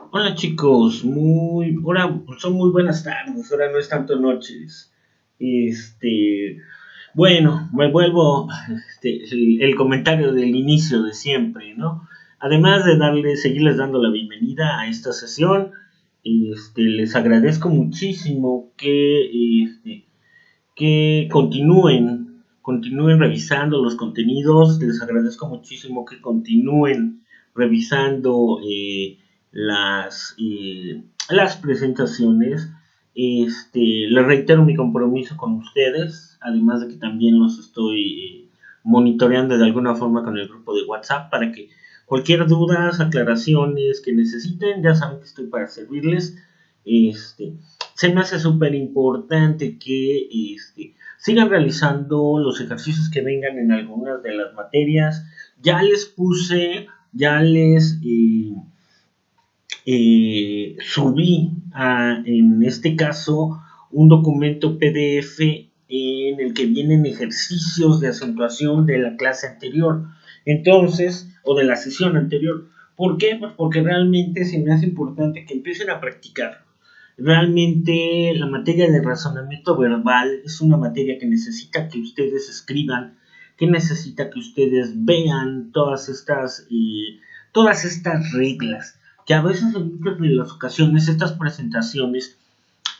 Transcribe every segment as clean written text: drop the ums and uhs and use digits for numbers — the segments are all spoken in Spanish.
Hola chicos, ahora son muy buenas tardes, ahora no es tanto noches. Este, me vuelvo el comentario del inicio de siempre, ¿no? Además de seguirles dando la bienvenida a esta sesión, les agradezco muchísimo que continúen revisando los contenidos. Les agradezco muchísimo que continúen revisando las presentaciones. Les reitero mi compromiso con ustedes, además de que también los estoy monitoreando de alguna forma con el grupo de WhatsApp para que cualquier duda, aclaraciones que necesiten, ya saben que estoy para servirles. Este, Se me hace súper importante que sigan realizando los ejercicios que vengan en algunas de las materias. Ya les puse, ya les subí en este caso un documento PDF en el que vienen ejercicios de acentuación de la clase anterior. Entonces, o de la sesión anterior. ¿Por qué? Pues porque realmente se me hace importante que empiecen a practicar. Realmente la materia de razonamiento verbal es una materia que necesita que ustedes escriban, que necesita que ustedes vean todas estas reglas, que a veces en muchas de las ocasiones estas presentaciones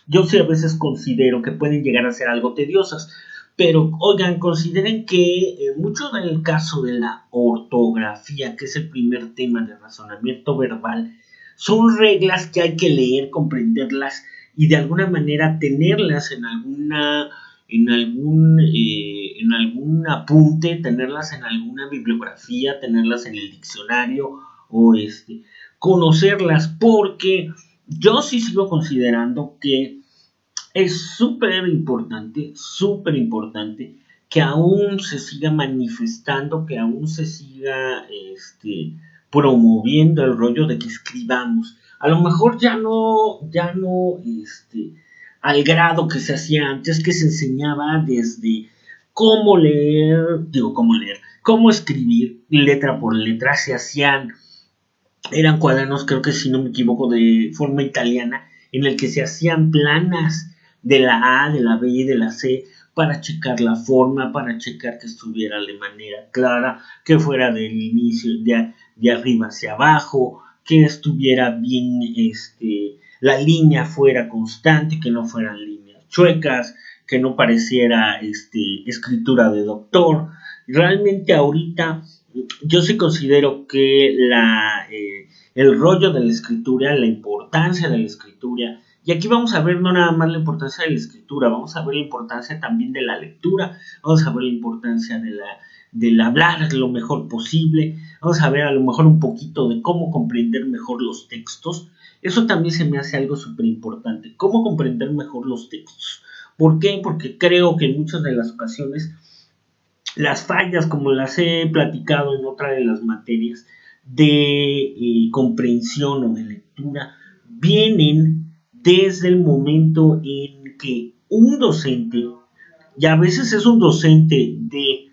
yo sí a veces considero que pueden llegar a ser algo tediosas, pero oigan, consideren que mucho del caso de la ortografía, que es el primer tema de razonamiento verbal, son reglas que hay que leer, comprenderlas y de alguna manera tenerlas en algún apunte, tenerlas en alguna bibliografía, tenerlas en el diccionario o conocerlas, porque yo sí sigo considerando que es súper importante que aún se siga manifestando, que aún se siga promoviendo el rollo de que escribamos. A lo mejor ya no, al grado que se hacía antes, que se enseñaba desde cómo escribir letra por letra, eran cuadernos, creo que si no me equivoco, de forma italiana, en el que se hacían planas de la A, de la B y de la C para checar la forma, para checar que estuviera de manera clara, que fuera del inicio, de arriba hacia abajo, que estuviera bien, la línea fuera constante, que no fueran líneas chuecas, que no pareciera escritura de doctor. Realmente ahorita yo sí considero que el rollo de la escritura, la importancia de la escritura, y aquí vamos a ver no nada más la importancia de la escritura, vamos a ver la importancia también de la lectura, vamos a ver la importancia del hablar lo mejor posible, vamos a ver a lo mejor un poquito de cómo comprender mejor los textos. Eso también se me hace algo súper importante, cómo comprender mejor los textos. ¿Por qué? Porque creo que en muchas de las ocasiones las fallas, como las he platicado en otra de las materias de comprensión o de lectura, vienen desde el momento en que un docente, y a veces es un docente de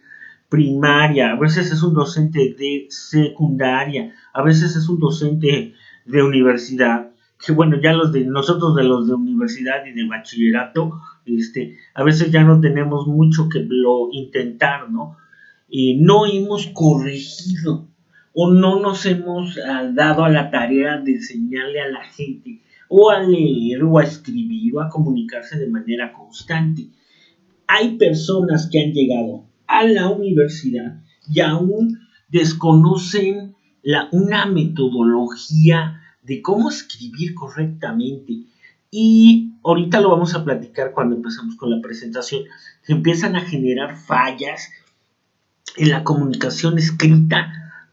primaria, a veces es un docente de secundaria, a veces es un docente de universidad, que bueno, ya nosotros de los de universidad y de bachillerato, a veces ya no tenemos mucho que lo intentar, ¿no? No hemos corregido o no nos hemos dado a la tarea de enseñarle a la gente o a leer o a escribir o a comunicarse de manera constante. Hay personas que han llegado a la universidad y aún desconocen una metodología de cómo escribir correctamente. Y ahorita lo vamos a platicar cuando empezamos con la presentación. Se empiezan a generar fallas en la comunicación escrita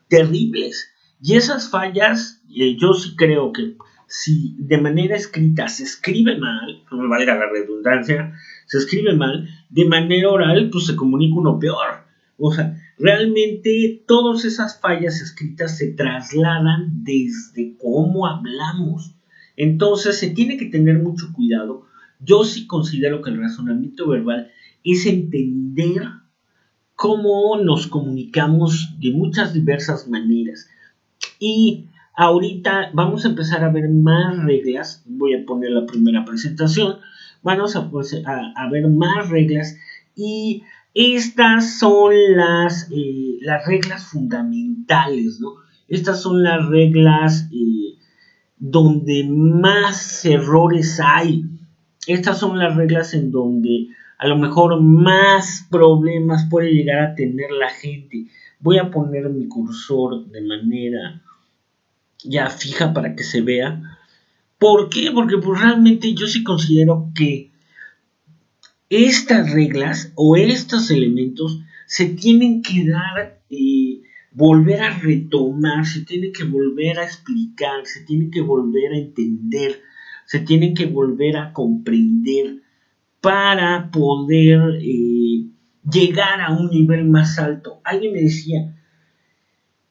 terribles. Y esas fallas, yo sí creo que si de manera escrita se escribe mal, no me valga la redundancia, se escribe mal, de manera oral, pues se comunica uno peor. O sea, realmente todas esas fallas escritas se trasladan desde cómo hablamos. Entonces se tiene que tener mucho cuidado. Yo sí considero que el razonamiento verbal es entender cómo nos comunicamos de muchas diversas maneras. Y Ahorita vamos a empezar a ver más reglas. Voy a poner la primera presentación. Vamos a ver más reglas. Y estas son las reglas fundamentales, ¿no? Estas son las reglas donde más errores hay. Estas son las reglas en donde a lo mejor más problemas puede llegar a tener la gente. Voy a poner mi cursor de manera ya fija para que se vea. ¿Por qué? Porque pues realmente yo sí considero que estas reglas o estos elementos se tienen que dar, volver a retomar, se tienen que volver a explicar, se tienen que volver a entender, se tienen que volver a comprender para poder llegar a un nivel más alto. Alguien me decía,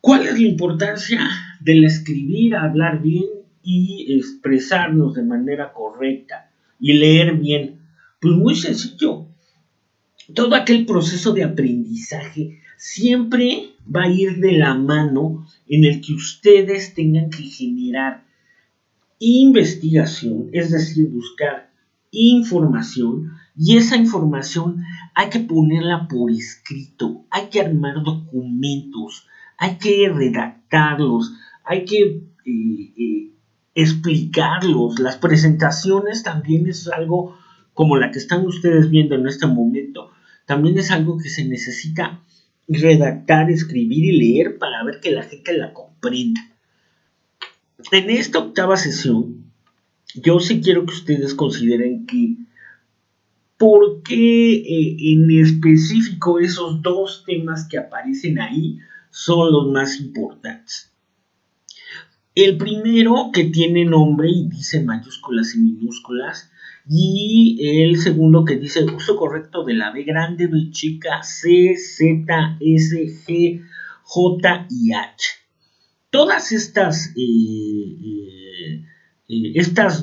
¿cuál es la importancia del escribir, hablar bien y expresarnos de manera correcta y leer bien? Pues muy sencillo. Todo aquel proceso de aprendizaje siempre va a ir de la mano en el que ustedes tengan que generar investigación, es decir, buscar información, y esa información hay que ponerla por escrito, hay que armar documentos, hay que redactarlos, hay que explicarlos. Las presentaciones también es algo como la que están ustedes viendo en este momento, también es algo que se necesita redactar, escribir y leer para ver que la gente la comprenda. En esta octava sesión, yo sí quiero que ustedes consideren que por qué en específico esos dos temas que aparecen ahí son los más importantes. El primero, que tiene nombre y dice mayúsculas y minúsculas, y el segundo que dice uso correcto de la B grande, B chica, C, Z, S, G, J y H. Todas estas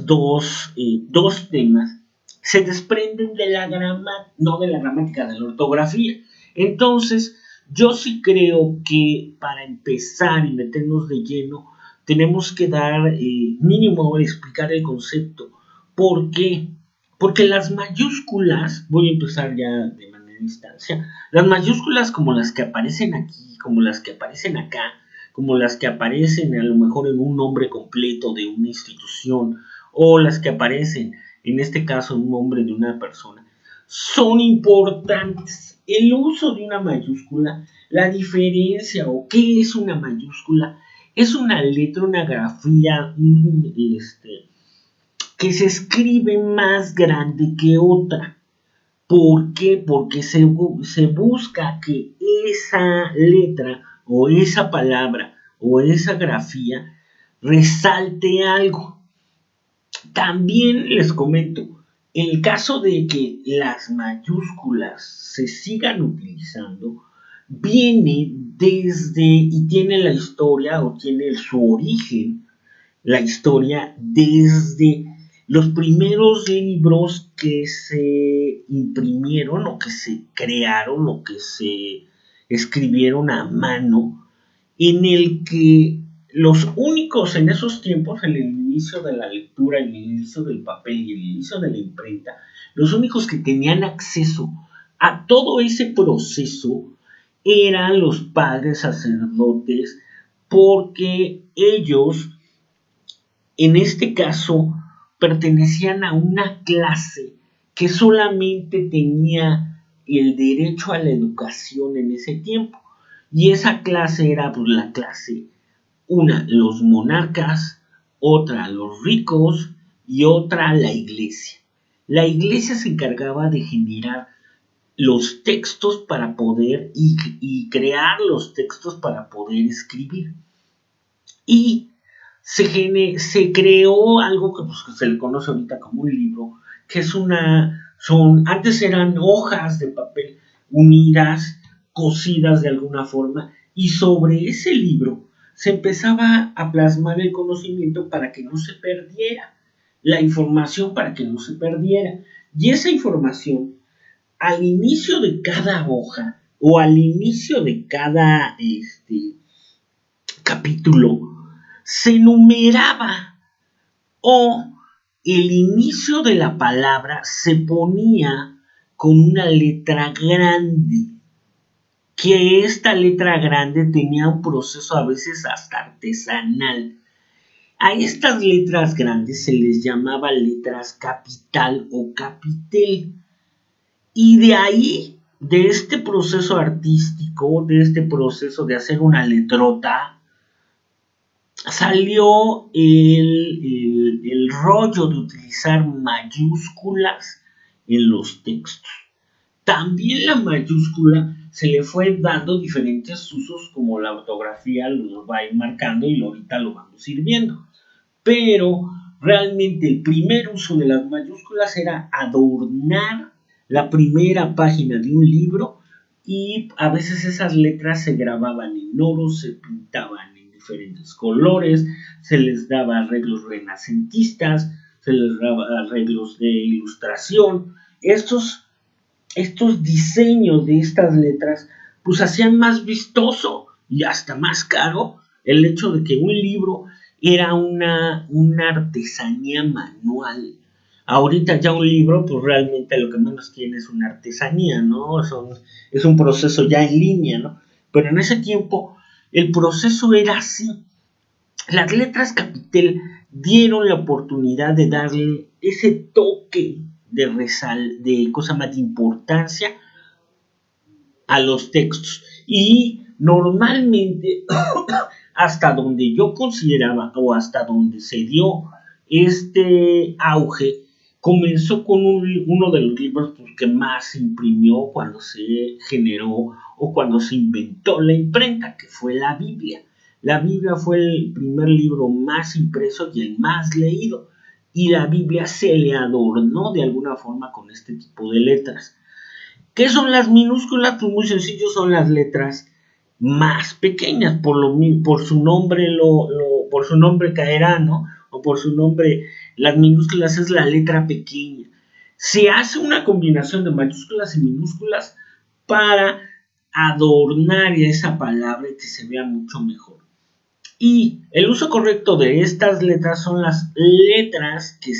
dos temas se desprenden de la gramática, no de la gramática, de la ortografía. Entonces, yo sí creo que para empezar y meternos de lleno, tenemos que dar mínimo explicar el concepto. ¿Por qué? Porque las mayúsculas, voy a empezar ya de manera instancia, las mayúsculas como las que aparecen aquí, como las que aparecen acá, como las que aparecen a lo mejor en un nombre completo de una institución, o las que aparecen, en este caso, en un nombre de una persona, son importantes. El uso de una mayúscula, la diferencia o qué es una mayúscula, es una letra, una grafía, que se escribe más grande que otra. ¿Por qué? Porque se busca que esa letra o esa palabra o esa grafía resalte algo. También les comento, en el caso de que las mayúsculas se sigan utilizando, viene desde y tiene la historia o tiene su origen, la historia desde los primeros libros que se imprimieron o que se crearon o que se escribieron a mano, en el que los únicos en esos tiempos, en el inicio de la lectura, en el inicio del papel y el inicio de la imprenta, los únicos que tenían acceso a todo ese proceso eran los padres sacerdotes, porque ellos, en este caso, pertenecían a una clase que solamente tenía el derecho a la educación en ese tiempo. Y esa clase era pues, la clase, una, los monarcas, otra, los ricos y otra, la iglesia. La iglesia se encargaba de generar los textos para poder y crear los textos para poder escribir. Y se creó algo que, pues, que se le conoce ahorita como un libro, que es antes eran hojas de papel unidas, cosidas de alguna forma, y sobre ese libro se empezaba a plasmar el conocimiento para que no se perdiera, la información para que no se perdiera. Y esa información, al inicio de cada hoja, o al inicio de cada capítulo, se numeraba o el inicio de la palabra se ponía con una letra grande, que esta letra grande tenía un proceso a veces hasta artesanal. A estas letras grandes se les llamaba letras capital o capitel. Y de ahí, de este proceso artístico, de este proceso de hacer una letrota, salió el rollo de utilizar mayúsculas en los textos. También la mayúscula se le fue dando diferentes usos, como la ortografía lo va a ir marcando y ahorita lo vamos a ir viendo. Pero realmente el primer uso de las mayúsculas era adornar la primera página de un libro, y a veces esas letras se grababan en oro, se pintaban en diferentes colores, se les daba arreglos renacentistas, se les daba arreglos de ilustración. Estos diseños de estas letras pues hacían más vistoso y hasta más caro el hecho de que un libro era una artesanía manual. Ahorita ya un libro pues realmente lo que menos tiene es una artesanía, ¿no? Es un proceso ya en línea, ¿no? Pero en ese tiempo el proceso era así. Las letras capitel dieron la oportunidad de darle ese toque de cosa más de importancia a los textos. Y normalmente, hasta donde yo consideraba o hasta donde se dio este auge, comenzó con uno de los libros que más se imprimió cuando se generó o cuando se inventó la imprenta, que fue la Biblia. La Biblia fue el primer libro más impreso y el más leído, y la Biblia se le adornó de alguna forma con este tipo de letras. ¿Qué son las minúsculas? Pues muy sencillo, son las letras más pequeñas, por su nombre por su nombre caerá, ¿no? O por su nombre, las minúsculas es la letra pequeña. Se hace una combinación de mayúsculas y minúsculas para adornar esa palabra y que se vea mucho mejor. Y el uso correcto de estas letras son las letras que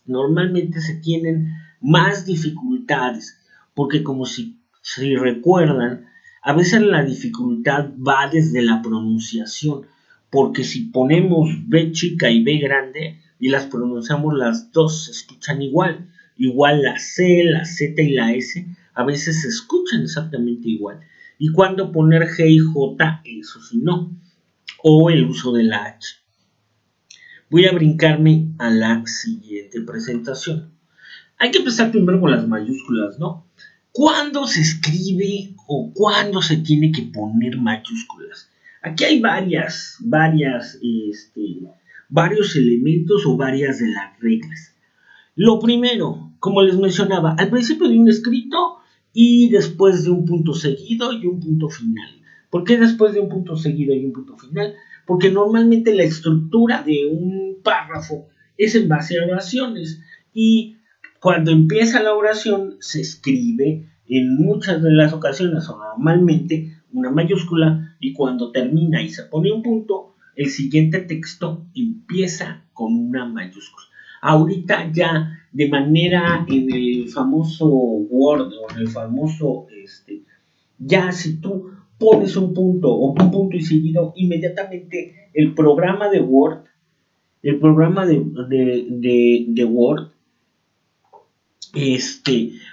normalmente se tienen más dificultades, porque como si recuerdan, a veces la dificultad va desde la pronunciación, porque si ponemos B chica y B grande y las pronunciamos las dos, se escuchan igual. Igual la C, la Z y la S a veces se escuchan exactamente igual. Y cuando poner G y J, eso sí no. O el uso de la H. Voy a brincarme a la siguiente presentación. Hay que empezar primero con las mayúsculas, ¿no? ¿Cuándo se escribe o cuándo se tiene que poner mayúsculas? Aquí hay varios elementos o varias de las reglas. Lo primero, como les mencionaba, al principio de un escrito y después de un punto seguido y un punto final. ¿Por qué después de un punto seguido y un punto final? Porque normalmente la estructura de un párrafo es en base a oraciones, y cuando empieza la oración se escribe en muchas de las ocasiones o normalmente una mayúscula, y cuando termina y se pone un punto, el siguiente texto empieza con una mayúscula. Ahorita ya de manera en el famoso Word o en el famoso ya si tú pones un punto o un punto y seguido, inmediatamente el programa de Word, de Word,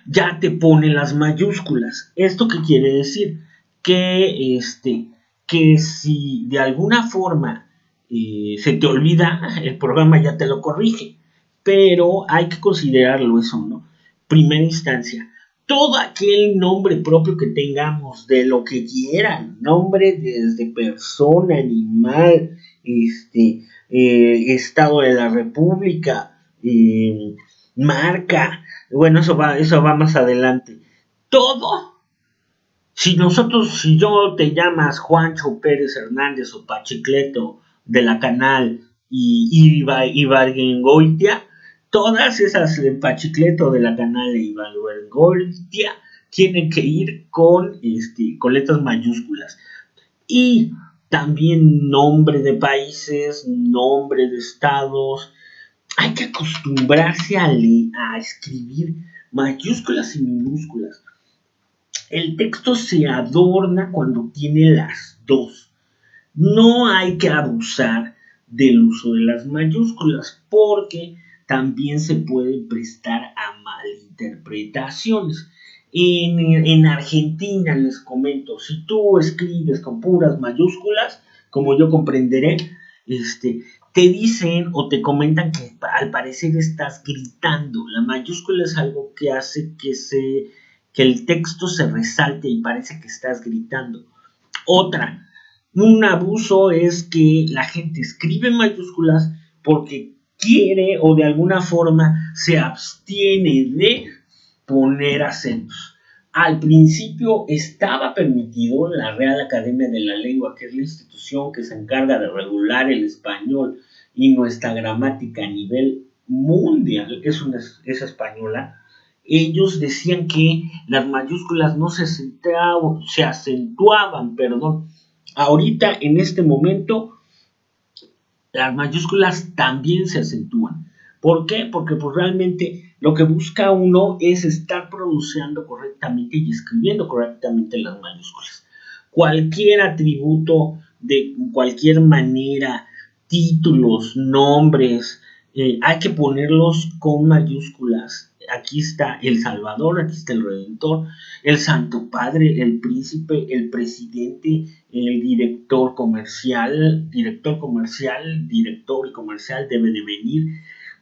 ya te pone las mayúsculas. ¿Esto qué quiere decir? Que si de alguna forma se te olvida, el programa ya te lo corrige. Pero hay que considerarlo eso, ¿no? Primera instancia, todo aquel nombre propio que tengamos, de lo que quieran, nombre desde persona, animal, estado de la república, marca, bueno, eso va más adelante. Todo, si yo te llamas Juancho Pérez Hernández o Pachicleto de la Canal y Ibargüengoitia, todas esas de Pachicleto de la Canal e Ibargüengoitia tienen que ir con letras mayúsculas. Y También nombre de países, nombre de estados. Hay que acostumbrarse a escribir mayúsculas y minúsculas. El texto se adorna cuando tiene las dos. No hay que abusar del uso de las mayúsculas porque también se pueden prestar a malinterpretaciones. En Argentina les comento, si tú escribes con puras mayúsculas, como yo comprenderé, te dicen o te comentan que al parecer estás gritando. La mayúscula es algo que hace que el texto se resalte y parece que estás gritando. Otra, un abuso es que la gente escribe mayúsculas porque quiere o de alguna forma se abstiene de poner acentos. Al principio estaba permitido en la Real Academia de la Lengua, que es la institución que se encarga de regular el español y nuestra gramática a nivel mundial, es española. Ellos decían que las mayúsculas no se acentuaban, perdón. Ahorita, en este momento, las mayúsculas también se acentúan. ¿Por qué? Porque pues realmente lo que busca uno es estar pronunciando correctamente y escribiendo correctamente las mayúsculas. Cualquier atributo de cualquier manera, títulos, nombres, hay que ponerlos con mayúsculas. Aquí está el Salvador, aquí está el Redentor, el Santo Padre, el Príncipe, el Presidente, el director y comercial debe de venir.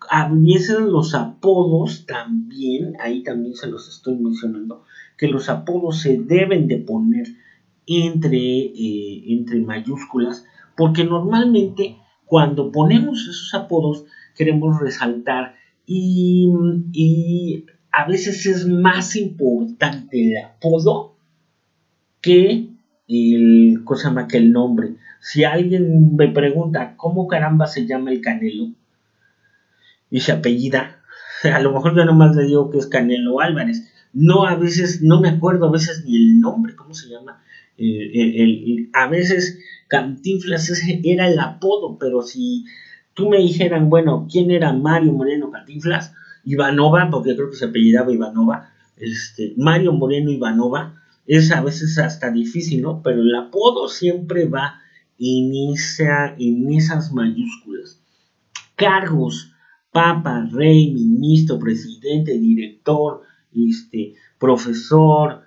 A veces los apodos también, ahí también se los estoy mencionando, que los apodos se deben de poner entre mayúsculas, porque normalmente cuando ponemos esos apodos queremos resaltar y a veces es más importante el apodo que que el nombre. Si alguien me pregunta cómo caramba se llama el Canelo y se apellida, a lo mejor yo nomás le digo que es Canelo Álvarez. No, a veces no me acuerdo a veces ni el nombre, cómo se llama. A veces Cantinflas era el apodo, pero si tú me dijeran, bueno, ¿quién era Mario Moreno Cantinflas? Ivanova, porque creo que se apellidaba Ivanova. Mario Moreno Ivanova, es a veces hasta difícil, ¿no? Pero el apodo siempre va en esas mayúsculas. Cargos: papa, rey, ministro, presidente, director, profesor,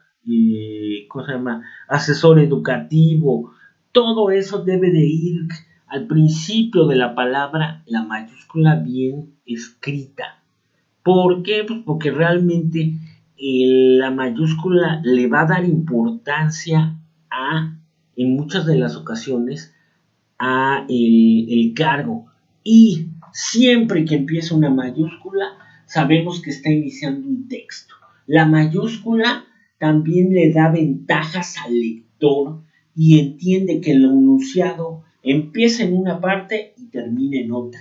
¿cómo se llama? Asesor educativo. Todo eso debe de ir al principio de la palabra, la mayúscula bien escrita. ¿Por qué? Pues porque realmente la mayúscula le va a dar importancia en muchas de las ocasiones, el cargo. Y siempre que empieza una mayúscula, sabemos que está iniciando un texto. La mayúscula también le da ventajas al lector y entiende que el enunciado empieza en una parte y termina en otra.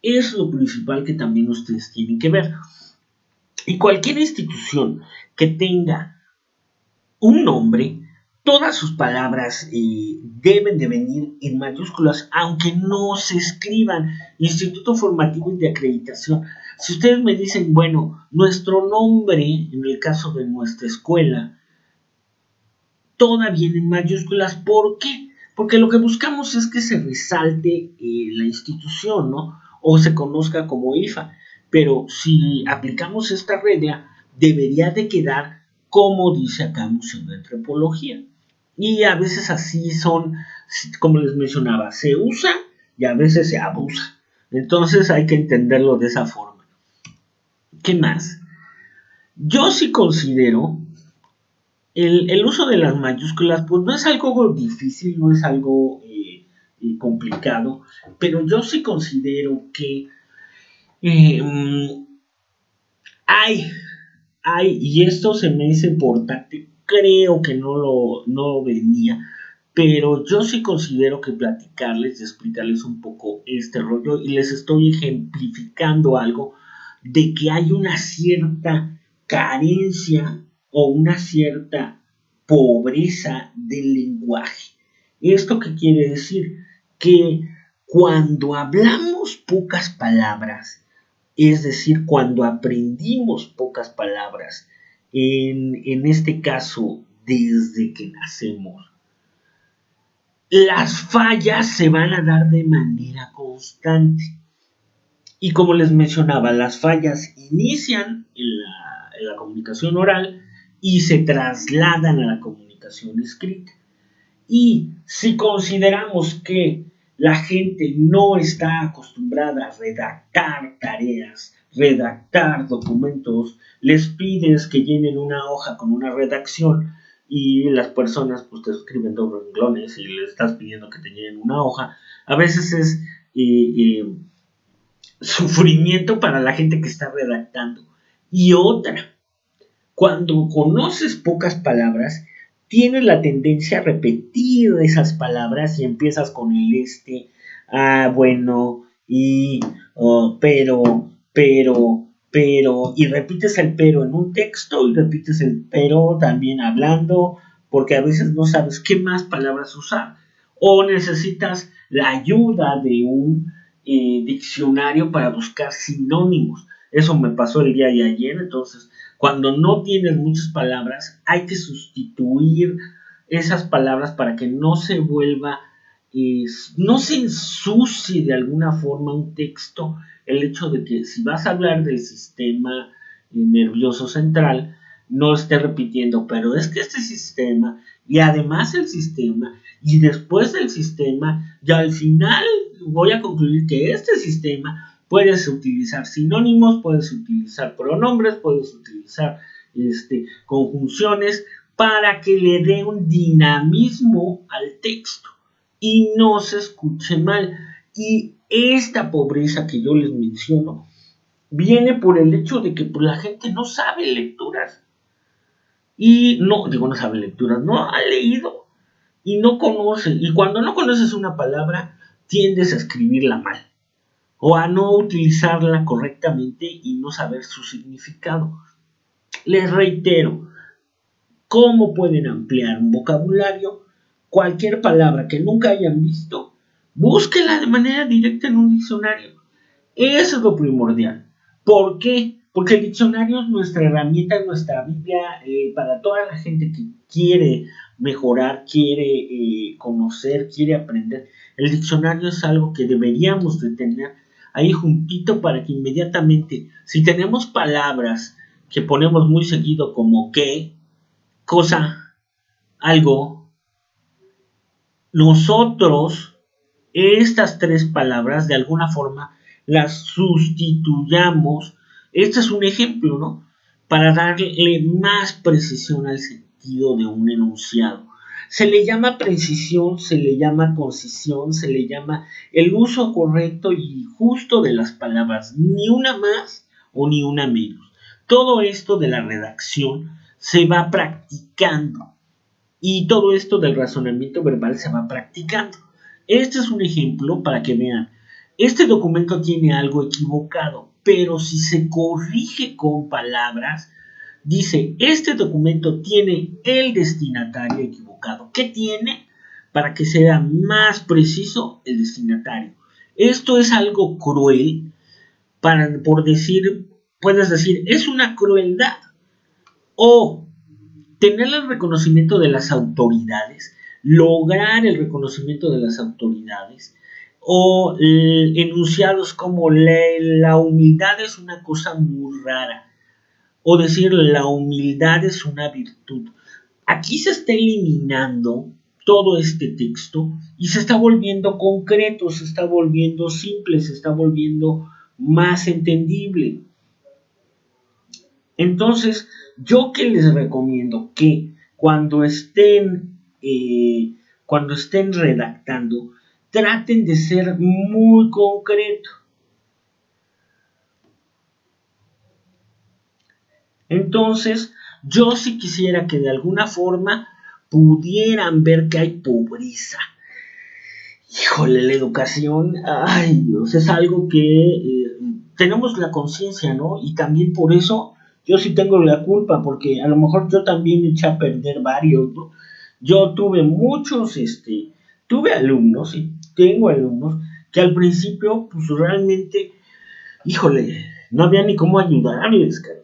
Es lo principal que también ustedes tienen que ver. Y cualquier institución que tenga un nombre, todas sus palabras deben de venir en mayúsculas, aunque no se escriban. Instituto Formativo y de Acreditación. Si ustedes me dicen, bueno, nuestro nombre, en el caso de nuestra escuela, toda viene en mayúsculas. ¿Por qué? Porque lo que buscamos es que se resalte la institución, ¿no? O se conozca como IFA. Pero si aplicamos esta regla, debería de quedar como dice acá Museo de Antropología. Y a veces así son, como les mencionaba, se usa y a veces se abusa. Entonces hay que entenderlo de esa forma. ¿Qué más? Yo sí considero el uso de las mayúsculas, pues no es algo difícil, no es algo complicado, pero yo sí considero que eh, hay, y esto se me hizo importante, creo que no venía, pero yo sí considero que platicarles y explicarles un poco este rollo, y les estoy ejemplificando algo de que hay una cierta carencia o una cierta pobreza del lenguaje. ¿Esto qué quiere decir? Que cuando hablamos pocas palabras, es decir, cuando aprendimos pocas palabras, en este caso desde que nacemos, las fallas se van a dar de manera constante. Y como les mencionaba, las fallas inician en la comunicación oral y se trasladan a la comunicación escrita. Y si consideramos que la gente no está acostumbrada a redactar tareas, redactar documentos, les pides que llenen una hoja con una redacción y las personas pues te escriben dos renglones y le estás pidiendo que te llenen una hoja, a veces es sufrimiento para la gente que está redactando. Y otra, cuando conoces pocas palabras, tienes la tendencia a repetir esas palabras y empiezas con el bueno, y, y repites el pero en un texto y repites el pero también hablando, porque a veces no sabes qué más palabras usar. O necesitas la ayuda de un diccionario para buscar sinónimos. Eso me pasó el día de ayer, entonces cuando no tienes muchas palabras, hay que sustituir esas palabras para que no se vuelva, no se ensucie de alguna forma un texto. El hecho de que si vas a hablar del sistema nervioso central, no esté repitiendo, pero es que este sistema, y además el sistema, y después del sistema, y al final voy a concluir que este sistema puedes utilizar sinónimos, puedes utilizar pronombres, puedes utilizar conjunciones para que le dé un dinamismo al texto y no se escuche mal. Y esta pobreza que yo les menciono viene por el hecho de que la gente no sabe lecturas. Y no sabe lecturas, no ha leído y no conoce. Y cuando no conoces una palabra, tiendes a escribirla mal o a no utilizarla correctamente y no saber su significado. Les reitero, ¿cómo pueden ampliar un vocabulario? Cualquier palabra que nunca hayan visto, búsquela de manera directa en un diccionario. Eso es lo primordial. ¿Por qué? Porque el diccionario es nuestra herramienta, nuestra Biblia para toda la gente que quiere mejorar, quiere conocer, quiere aprender. El diccionario es algo que deberíamos de tener ahí juntito para que inmediatamente, si tenemos palabras que ponemos muy seguido como qué, cosa, algo, nosotros estas tres palabras de alguna forma las sustituyamos. Este es un ejemplo, ¿no? Para darle más precisión al sentido de un enunciado. Se le llama precisión, se le llama concisión, se le llama el uso correcto y justo de las palabras, ni una más o ni una menos. Todo esto de la redacción se va practicando y todo esto del razonamiento verbal se va practicando. Este es un ejemplo para que vean. Este documento tiene algo equivocado, pero si se corrige con palabras, dice, este documento tiene el destinatario equivocado. ¿Qué tiene? Para que sea más preciso el destinatario. Esto es algo cruel, por decir, puedes decir, es una crueldad. O tener el reconocimiento de las autoridades, lograr el reconocimiento de las autoridades, o enunciados como la humildad es una cosa muy rara, o decir la humildad es una virtud. Aquí se está eliminando todo este texto y se está volviendo concreto, se está volviendo simple, se está volviendo más entendible. Entonces, yo que les recomiendo que cuando estén redactando, traten de ser muy concreto. Entonces, yo sí quisiera que de alguna forma pudieran ver que hay pobreza. Híjole, la educación, ay Dios, es algo que tenemos la conciencia, ¿no? Y también por eso yo sí tengo la culpa, porque a lo mejor yo también eché a perder varios, ¿no? Yo tuve muchos Tuve alumnos y tengo alumnos que al principio, pues realmente, híjole, no había ni cómo ayudarles, cara.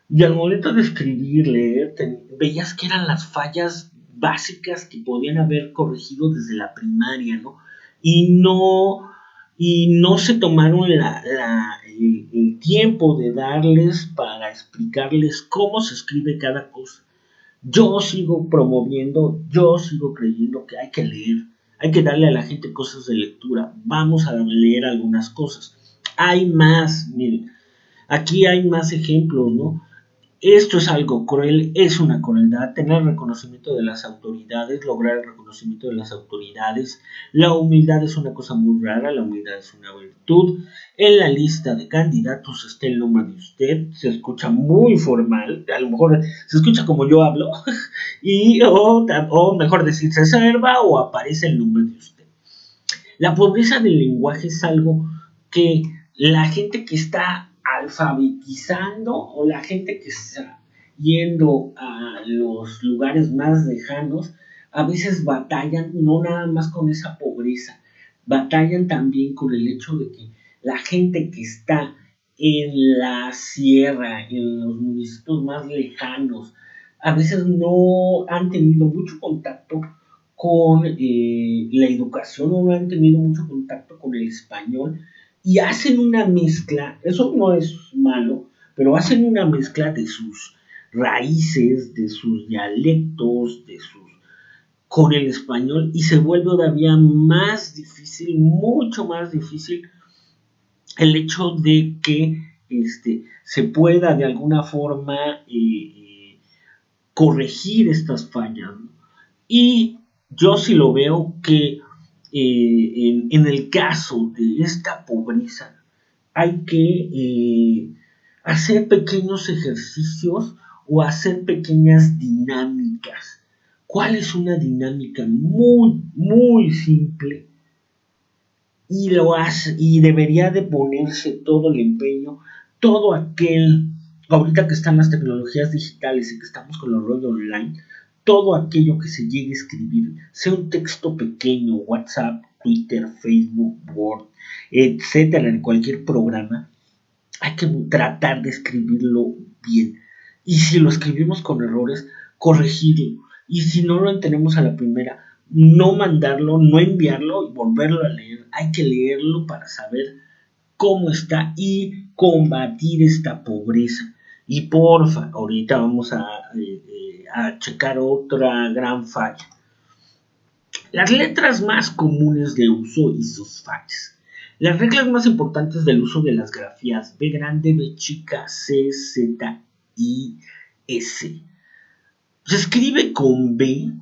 Y al momento de escribir, leer, veías que eran las fallas básicas que podían haber corregido desde la primaria, ¿no? Y no, y no se tomaron el tiempo de darles para explicarles cómo se escribe cada cosa. Yo sigo promoviendo, yo sigo creyendo que hay que leer, hay que darle a la gente cosas de lectura. Vamos a leer algunas cosas. Hay más, miren, aquí hay más ejemplos, ¿no? Esto es algo cruel, es una crueldad, tener el reconocimiento de las autoridades, lograr el reconocimiento de las autoridades. La humildad es una cosa muy rara, la humildad es una virtud. En la lista de candidatos está el nombre de usted, se escucha muy formal, a lo mejor se escucha como yo hablo, o mejor decir, se reserva o aparece el nombre de usted. La pobreza del lenguaje es algo que la gente que está alfabetizando o la gente que está yendo a los lugares más lejanos, a veces batallan no nada más con esa pobreza, batallan también con el hecho de que la gente que está en la sierra, en los municipios más lejanos, a veces no han tenido mucho contacto con la educación o no han tenido mucho contacto con el español y hacen una mezcla, eso no es malo, pero hacen una mezcla de sus raíces, de sus dialectos, con el español y se vuelve todavía más difícil, mucho más difícil el hecho de que se pueda de alguna forma corregir estas fallas, ¿no? Y yo sí lo veo que en el caso de esta pobreza hay que hacer pequeños ejercicios o hacer pequeñas dinámicas. ¿Cuál es una dinámica muy, muy simple? Y lo hace, y debería de ponerse todo el empeño, todo aquel, ahorita que están las tecnologías digitales y que estamos con los rollos online, todo aquello que se llegue a escribir, sea un texto pequeño, WhatsApp, Twitter, Facebook, Word, etcétera, en cualquier programa, hay que tratar de escribirlo bien. Y si lo escribimos con errores, corregirlo. Y si no lo entendemos a la primera, no mandarlo, no enviarlo y volverlo a leer. Hay que leerlo para saber cómo está y combatir esta pobreza. Y porfa, ahorita vamos a checar otra gran falla. Las letras más comunes de uso y sus fallas. Las reglas más importantes del uso de las grafías B grande, B chica, C, Z, I, S. Se escribe con B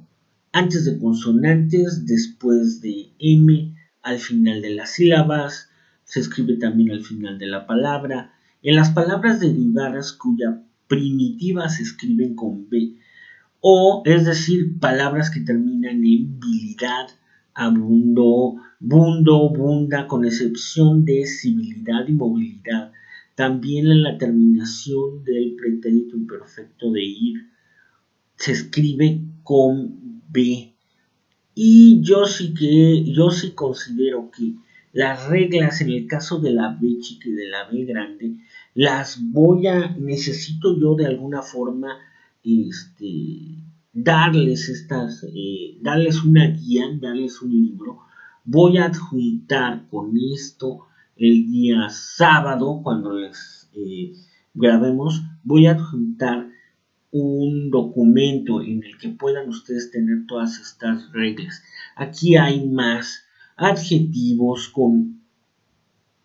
antes de consonantes, después de M, al final de las sílabas. Se escribe también al final de la palabra. En las palabras derivadas cuya primitiva se escriben con B, o es decir, palabras que terminan en bilidad, abundo, bundo, bunda, con excepción de civilidad y movilidad. También en la terminación del pretérito imperfecto de ir se escribe con B. Y yo sí considero que las reglas en el caso de la B chica y de la B grande, necesito yo de alguna forma, darles una guía, darles un libro. Voy a adjuntar con esto el día sábado, cuando les grabemos, voy a adjuntar un documento en el que puedan ustedes tener todas estas reglas. Aquí hay más adjetivos con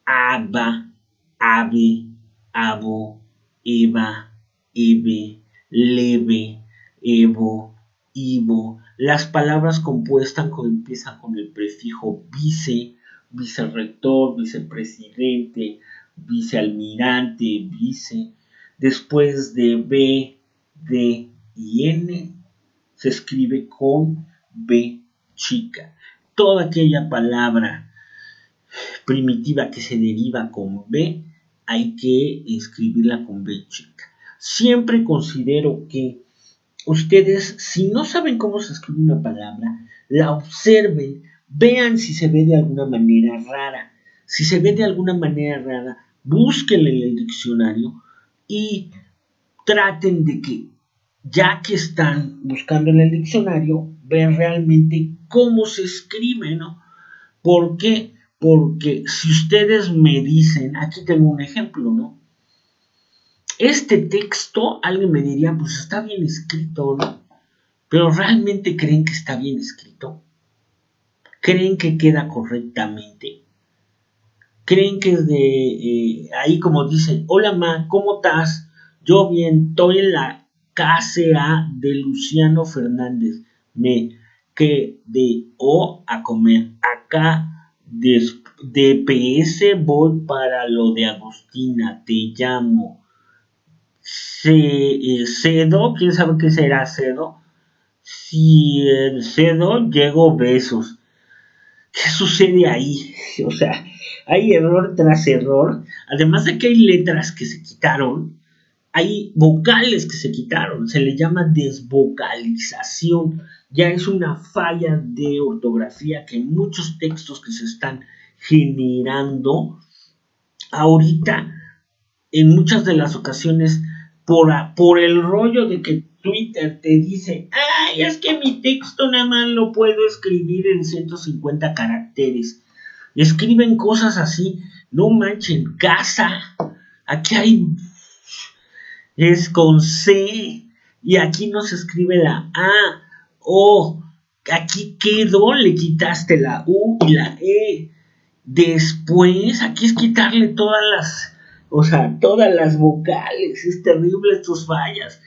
aba, ave, abo, eva, eve, leve, evo, ivo. Las palabras compuestas empiezan con el prefijo vice, vicerrector, vicepresidente, vicealmirante, vice. Después de B, D y N se escribe con B chica. Toda aquella palabra primitiva que se deriva con B hay que escribirla con B chica. Siempre considero que ustedes, si no saben cómo se escribe una palabra, la observen, vean si se ve de alguna manera rara. Si se ve de alguna manera rara, búsquenla en el diccionario y traten de que, ya que están buscando en el diccionario, ver realmente cómo se escribe, ¿no? ¿Por qué? Porque si ustedes me dicen, aquí tengo un ejemplo, ¿no? Este texto, alguien me diría, pues está bien escrito, ¿no? Pero ¿realmente creen que está bien escrito? ¿Creen que queda correctamente? ¿Creen que es de ahí como dice, hola ma, ¿cómo estás? Yo bien, estoy en la KCA de Luciano Fernández. Me quedo a comer. Acá de PS voy para lo de Agustina, te llamo. Cedo, ¿quién sabe qué será Cedo? Si el Cedo, llego besos. ¿Qué sucede ahí? O sea, hay error tras error. Además de que hay letras que se quitaron, hay vocales que se quitaron. Se le llama desvocalización. Ya es una falla de ortografía que en muchos textos que se están generando ahorita, en muchas de las ocasiones, por el rollo de que Twitter te dice, ay, es que mi texto nada más lo puedo escribir en 150 caracteres. Escriben cosas así, no manchen, casa, aquí hay, es con C, y aquí no se escribe la A, o aquí quedó, le quitaste la U y la E. Después, aquí es quitarle todas las vocales, es terrible tus fallas.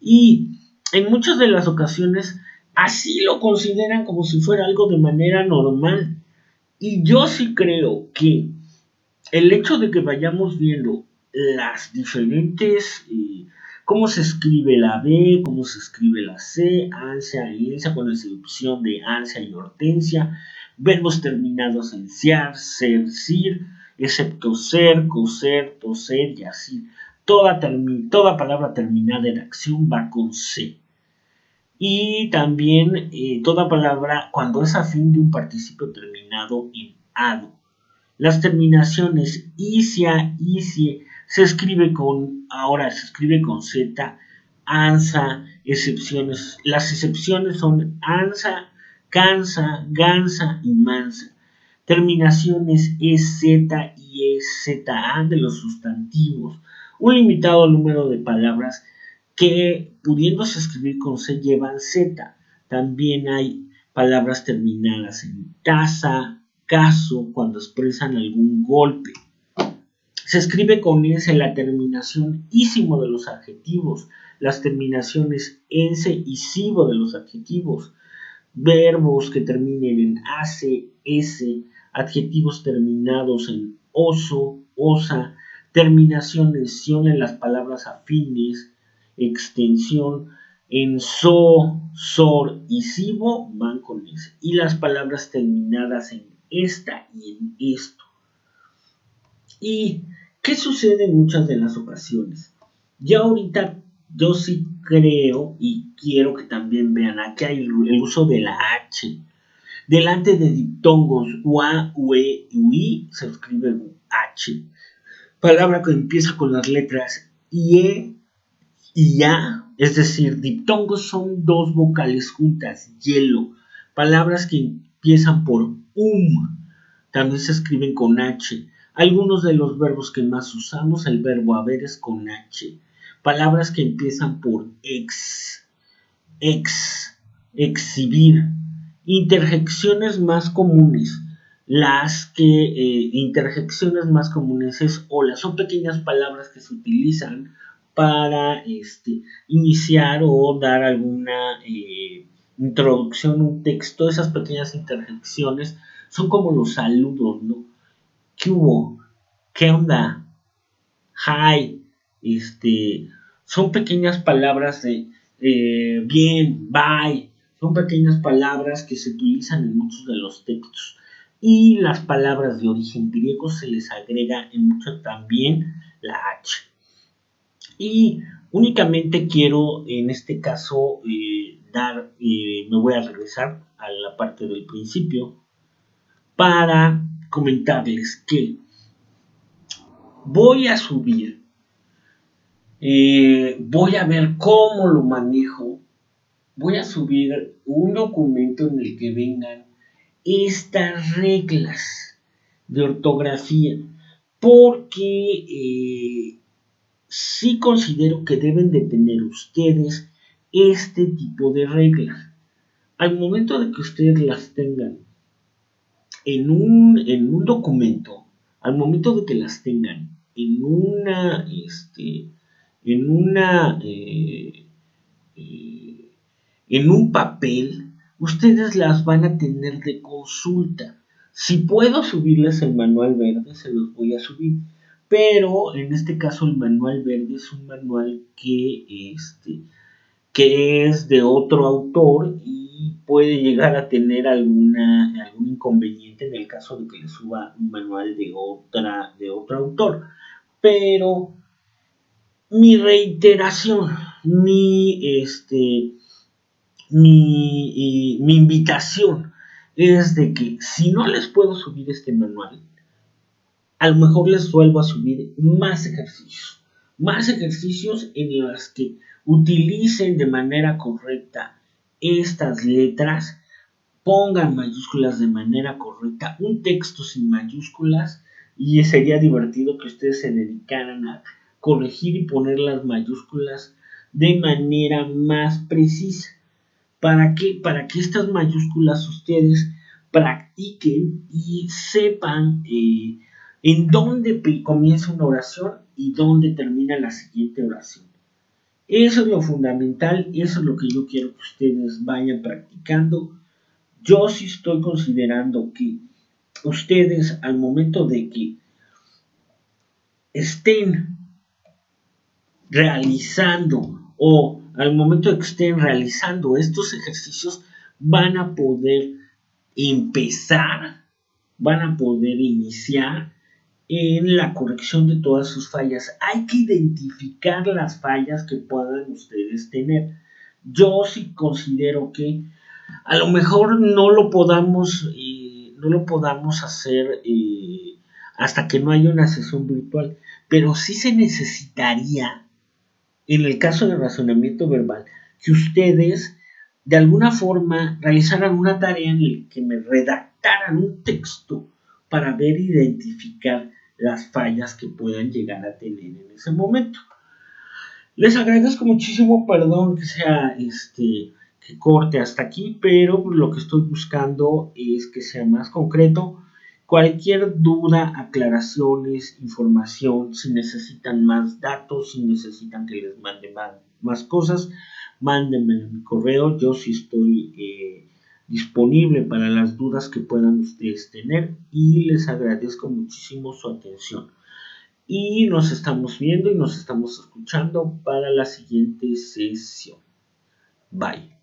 Y en muchas de las ocasiones, así lo consideran como si fuera algo de manera normal. Y yo sí creo que el hecho de que vayamos viendo las diferentes, cómo se escribe la B, cómo se escribe la C, ansia y elsa, con excepción de ansia y hortensia, verbos terminados en ciar, ser, sir, excepto ser, coser, toser y así. Toda palabra terminada en acción va con C. Y también toda palabra cuando es a fin de un participio terminado en ado. Las terminaciones isia, isie, ahora se escribe con Z, ansa, excepciones. Las excepciones son ansa, cansa, gansa y mansa. Terminaciones EZ y EZA de los sustantivos. Un limitado número de palabras que, pudiéndose escribir con C, llevan Z. También hay palabras terminadas en taza, caso, cuando expresan algún golpe. Se escribe con S la terminación ísimo de los adjetivos, las terminaciones ense y sivo de los adjetivos, verbos que terminen en ace, s, adjetivos terminados en oso, osa, terminaciones en las palabras afines, extensión en so, sor y sibo van con S. Y las palabras terminadas en esta y en esto. ¿Y qué sucede en muchas de las ocasiones? Ya ahorita yo sí creo y quiero que también vean, aquí hay el uso de la H. Delante de diptongos ua, ue, ui se escribe H. Palabra que empieza con las letras ie y ya, es decir, diptongos son dos vocales juntas, hielo. Palabras que empiezan por también se escriben con H. Algunos de los verbos que más usamos, el verbo haber es con H. Palabras que empiezan por exhibir. Interjecciones más comunes. Interjecciones más comunes es hola. Son pequeñas palabras que se utilizan para iniciar o dar alguna introducción a un texto. Esas pequeñas interjecciones son como los saludos, ¿no? ¿Qué hubo? ¿Qué onda? Hi. Son pequeñas palabras de bien, bye. Son pequeñas palabras que se utilizan en muchos de los textos. Y las palabras de origen griego se les agrega en mucho también la H. Y únicamente quiero, en este caso, me voy a regresar a la parte del principio. para comentarles que voy a subir, voy a ver cómo lo manejo, voy a subir un documento en el que vengan estas reglas de ortografía, porque sí considero que deben de tener ustedes este tipo de reglas. Al momento de que ustedes las tengan en un documento, al momento de que las tengan en una, eh, en un papel, ustedes las van a tener de consulta. Si puedo subirles el manual verde, se los voy a subir. Pero en este caso el manual verde es un manual que es de otro autor y puede llegar a tener algún inconveniente en el caso de que le suba un manual de otro autor. Pero mi reiteración, mi invitación es de que si no les puedo subir este manual, a lo mejor les vuelvo a subir más ejercicios en los que utilicen de manera correcta estas letras, pongan mayúsculas de manera correcta, un texto sin mayúsculas, y sería divertido que ustedes se dedicaran a corregir y poner las mayúsculas de manera más precisa. ¿Para qué? Para que estas mayúsculas ustedes practiquen y sepan en dónde comienza una oración y dónde termina la siguiente oración. Eso es lo fundamental, eso es lo que yo quiero que ustedes vayan practicando. Yo sí estoy considerando que ustedes al momento de que estén realizando o al momento de que estén realizando estos ejercicios van a poder empezar, van a poder iniciar en la corrección de todas sus fallas. Hay que identificar las fallas que puedan ustedes tener. Yo sí considero que a lo mejor no lo podamos hacer hasta que no haya una sesión virtual, pero sí se necesitaría, en el caso de razonamiento verbal, que ustedes de alguna forma realizaran una tarea en la que me redactaran un texto para ver e identificar las fallas que puedan llegar a tener en ese momento. Les agradezco muchísimo, perdón que sea que corte hasta aquí, pero lo que estoy buscando es que sea más concreto. Cualquier duda, aclaraciones, información, si necesitan más datos, si necesitan que les mande más cosas, mándenme en mi correo. Yo sí estoy disponible para las dudas que puedan ustedes tener y les agradezco muchísimo su atención. Y nos estamos viendo y nos estamos escuchando para la siguiente sesión. Bye.